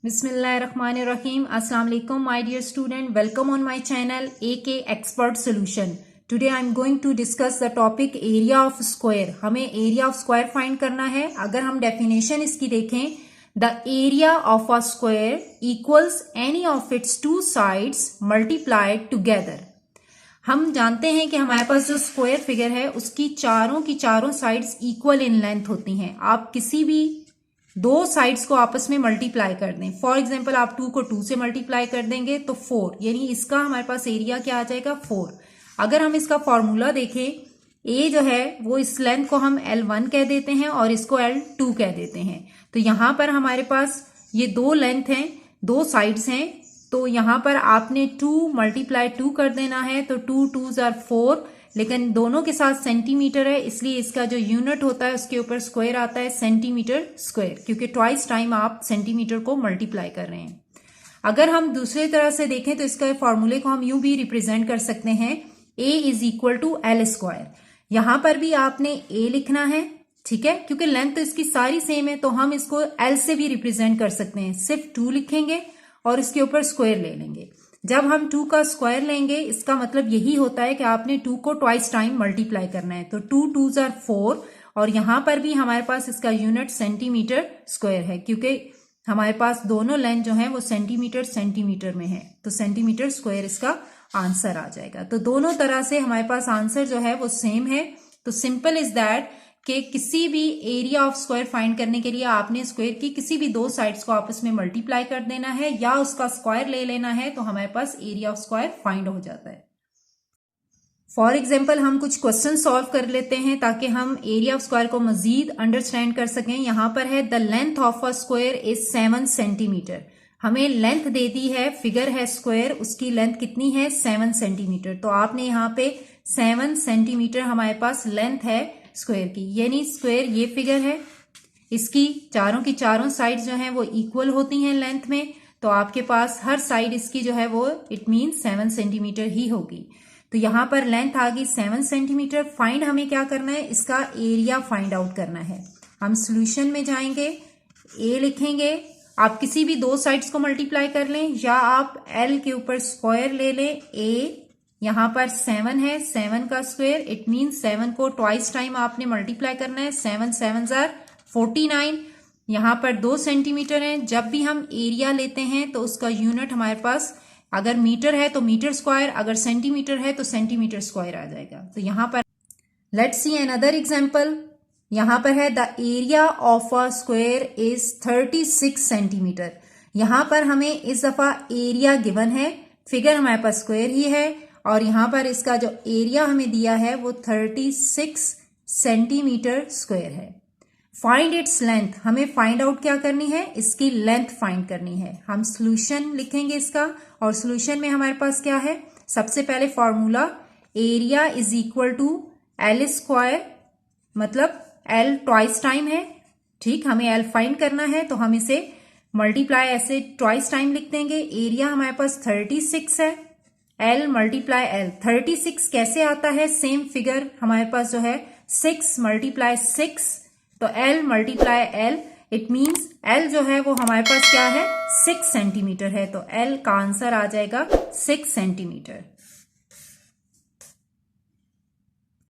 Bismillahirrahmanirrahim. Assalamu alaikum, my dear student. Welcome on my channel AK Expert Solution. Today I am going to discuss the topic area of square. हमें area of square find करना है. अगर हम definition इसकी देखें, the area of a square equals any of its two sides multiplied together. हम जानते हैं कि हमारे पास जो स्क्वायर फिगर है उसकी चारों की चारों साइड्स इक्वल इन लेंथ होती हैं. आप किसी भी दो साइड्स को आपस में मल्टीप्लाई कर दें. फॉर एग्जांपल आप 2 को 2 से मल्टीप्लाई कर देंगे तो 4, यानी इसका हमारे पास एरिया क्या आ जाएगा 4. अगर हम इसका फॉर्मूला देखें, ए जो है वो इस लेंथ को हम L1 कह देते हैं और इसको L2 कह देते हैं. तो यहां पर हमारे पास ये दो लेंथ हैं, दो साइड्स हैं. तो यहां पर आपने 2 मल्टीप्लाई 2 कर देना है. तो 2 2s are 4, लेकिन दोनों के साथ सेंटीमीटर है, इसलिए इसका जो यूनिट होता है उसके ऊपर स्क्वायर आता है सेंटीमीटर स्क्वायर, क्योंकि ट्वाइस टाइम आप सेंटीमीटर को मल्टीप्लाई कर रहे हैं. अगर हम दूसरी तरह से देखें तो इसका फॉर्मूले को हम यूं भी रिप्रेजेंट कर सकते हैं, A is equal to l square. यहां पर भी आपने A लिखना है, ठीक है, क्योंकि लेंथ तो इसकी सारी सेम है. तो हम इसको L से भी रिप्रेजेंट कर सकते हैं. सिर्फ 2 लिखेंगे और इसके ऊपर स्क्वायर ले लेंगे. जब हम 2 का स्क्वायर लेंगे इसका मतलब यही होता है कि आपने 2 को ट्वाइस टाइम मल्टीप्लाई करना है. तो 2 2s are 4 और यहां पर भी हमारे पास इसका यूनिट सेंटीमीटर स्क्वायर है, क्योंकि हमारे पास दोनों लेंथ जो है वो सेंटीमीटर सेंटीमीटर में है. तो सेंटीमीटर स्क्वायर इसका आंसर आ जाएगा. तो दोनों तरह से हमारे पास आंसर जो है वो सेम है. तो सिंपल इज दैट कि किसी भी एरिया ऑफ स्क्वायर फाइंड करने के लिए आपने स्क्वायर की किसी भी दो साइड्स को आपस में मल्टीप्लाई कर देना है या उसका स्क्वायर ले लेना है, तो हमारे पास एरिया ऑफ स्क्वायर फाइंड हो जाता है. फॉर एग्जाम्पल हम कुछ क्वेश्चन सॉल्व कर लेते हैं ताकि हम एरिया ऑफ स्क्वायर को मजीद अंडरस्टैंड कर सकें. यहां पर है the length of a square is 7 centimetre. हमें लेंथ दे दी है, फिगर है स्क्वायर, उसकी लेंथ कितनी है 7 सेंटीमीटर. तो आपने यहाँ पे 7 सेंटीमीटर हमारे पास लेंथ है स्क्वायर की, यानी स्क्वायर ये फिगर है, इसकी चारों की चारों साइड जो है वो इक्वल होती हैं लेंथ में. तो आपके पास हर साइड इसकी जो है वो इट मीन 7 सेंटीमीटर ही होगी. तो यहां पर लेंथ आ गई 7 सेंटीमीटर. फाइंड हमें क्या करना है, इसका एरिया फाइंड आउट करना है. हम सोल्यूशन में जाएंगे, ए लिखेंगे. आप किसी भी दो साइड्स को मल्टीप्लाई कर लें या आप एल के ऊपर स्क्वायर ले लें. ए यहां पर 7 है, 7 का स्क्वायर इट मीन 7 को ट्वाइस टाइम आपने मल्टीप्लाई करना है. 7 7s are 49. यहां पर 2 सेंटीमीटर है. जब भी हम एरिया लेते हैं तो उसका यूनिट हमारे पास अगर मीटर है तो मीटर स्क्वायर, अगर सेंटीमीटर है तो सेंटीमीटर स्क्वायर आ जाएगा. तो यहां पर लेट्स सी अनदर एग्जांपल. यहां पर है the area of a square is 36 centimetre. यहां पर हमें इस दफा एरिया गिवन है, फिगर हमारे पास स्क्वायर ही है और यहां पर इसका जो एरिया हमें दिया है वो 36 सेंटीमीटर स्क्वायर है. Find its length. हमें फाइंड आउट क्या करनी है, इसकी लेंथ फाइंड करनी है. हम सोल्यूशन लिखेंगे इसका और सोल्यूशन में हमारे पास क्या है, सबसे पहले formula area is equal to l square, मतलब एल ट्वाइस टाइम है, ठीक. हमें एल फाइंड करना है तो हम इसे मल्टीप्लाई ऐसे ट्वाइस टाइम लिख देंगे. एरिया हमारे पास 36 है, एल मल्टीप्लाई एल. 36 कैसे आता है, सेम फिगर हमारे पास जो है 6 मल्टीप्लाई 6, तो L multiply L it means L जो है वो हमारे पास क्या है 6 सेंटीमीटर है. तो एल का आंसर आ जाएगा 6 सेंटीमीटर.